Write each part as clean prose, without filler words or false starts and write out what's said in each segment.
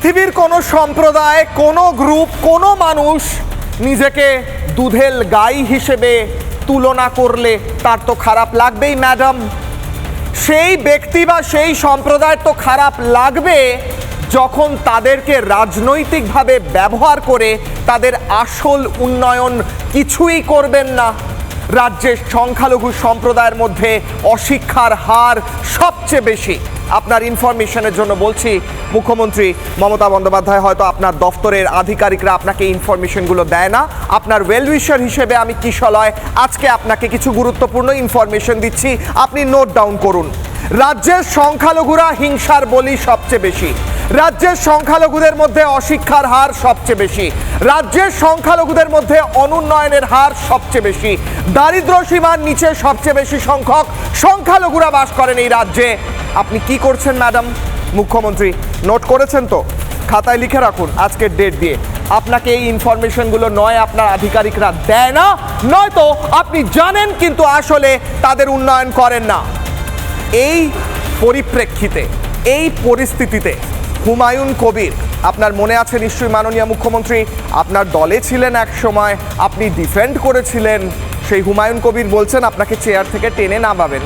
পৃথিবীর কোনো সম্প্রদায়, কোনো গ্রুপ, কোনো মানুষ নিজেকে দুধেল গাই হিসেবে তুলনা করলে তার তো খারাপ লাগবেই ম্যাডাম। সেই ব্যক্তি বা সেই সম্প্রদায়ের তো খারাপ লাগবে যখন তাদেরকে রাজনৈতিকভাবে ব্যবহার করে তাদের আসল উন্নয়ন কিছুই করবেন না। রাজ্যের সংখ্যালঘু সম্প্রদায়ের মধ্যে অশিক্ষার হার সবচেয়ে বেশি। আপনার ইনফরমেশনের জন্য বলছি, মুখ্যমন্ত্রী মমতা বন্দ্যোপাধ্যায় হয়তো আপনার দফতরের আধিকারিকরা আপনাকে ইনফরমেশনগুলো দেয় না। আপনার ওয়েলউইশার হিসেবে আমি কিশলয় আজকে আপনাকে কিছু গুরুত্বপূর্ণ ইনফরমেশন দিচ্ছি, আপনি নোট ডাউন করুন। রাজ্যের সংখ্যালঘুরা হিংসার বলি সবচেয়ে বেশি, রাজ্যের সংখ্যালঘুদের মধ্যে অশিক্ষার হার সবচেয়ে বেশি, রাজ্যের সংখ্যালঘুদের মধ্যে অনুন্নয়নের হার সবচেয়ে বেশি, দারিদ্র সীমার নিচে সবচেয়ে বেশি সংখ্যক সংখ্যালঘুরা বাস করেন এই রাজ্যে। আপনি কি করছেন ম্যাডাম? মুখ্যমন্ত্রী নোট করেছেন তো? খাতায় লিখে রাখুন আজকের ডেট দিয়ে। আপনাকে এই ইনফরমেশনগুলো নয় আপনার আধিকারিকরা দেয় না, নয়তো আপনি জানেন কিন্তু আসলে তাদের উন্নয়ন করেন না। এই পরিপ্রেক্ষিতে, এই পরিস্থিতিতে হুমায়ুন কবির, আপনার মনে আছে নিশ্চয়ই মাননীয় মুখ্যমন্ত্রী, আপনার দলে ছিলেন এক সময়, আপনি ডিফেন্ড করেছিলেন। সেই হুমায়ুন কবির বলছেন আপনাকে চেয়ার থেকে টেনে নামাবেন।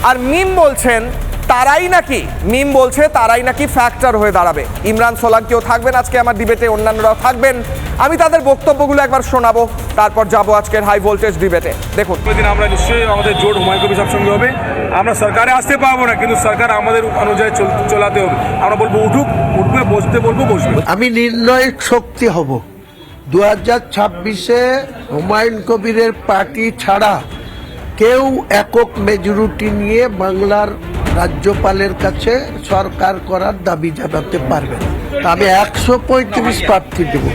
আর মিম বলছেন তারাই নাকি ফ্যাক্টর হয়ে দাঁড়াবে। ইমরান সোলাঙ্কিও থাকবেন আজকে আমার ডিবেটে, অন্যান্যরাও থাকবেন। আমি তাদের বক্তব্যগুলো একবার শোনাবো, তারপর যাবো আজকের হাই ভোল্টেজ ডিবেটে। দেখুন, আমরা নিশ্চয়ই আমাদের জোট হুমায়ুন কবির সাহেবের সঙ্গে হবে। আমরা সরকারে আসতে পারবো না, কিন্তু সরকার আমাদের অনুযায়ী চলাতে হবে। আমরা বলবো উঠবে, বসতে বলবো বসবে। আমি নির্ণায়ক শক্তি হব। 2026-এ হুমায়ুন কবিরের পার্টি ছাড়া কেউ একক মেজরিটি নিয়ে বাংলার রাজ্যপালের কাছে সরকার করার দাবি জানাতে পারবে না। আমি 135 প্রার্থী দেব।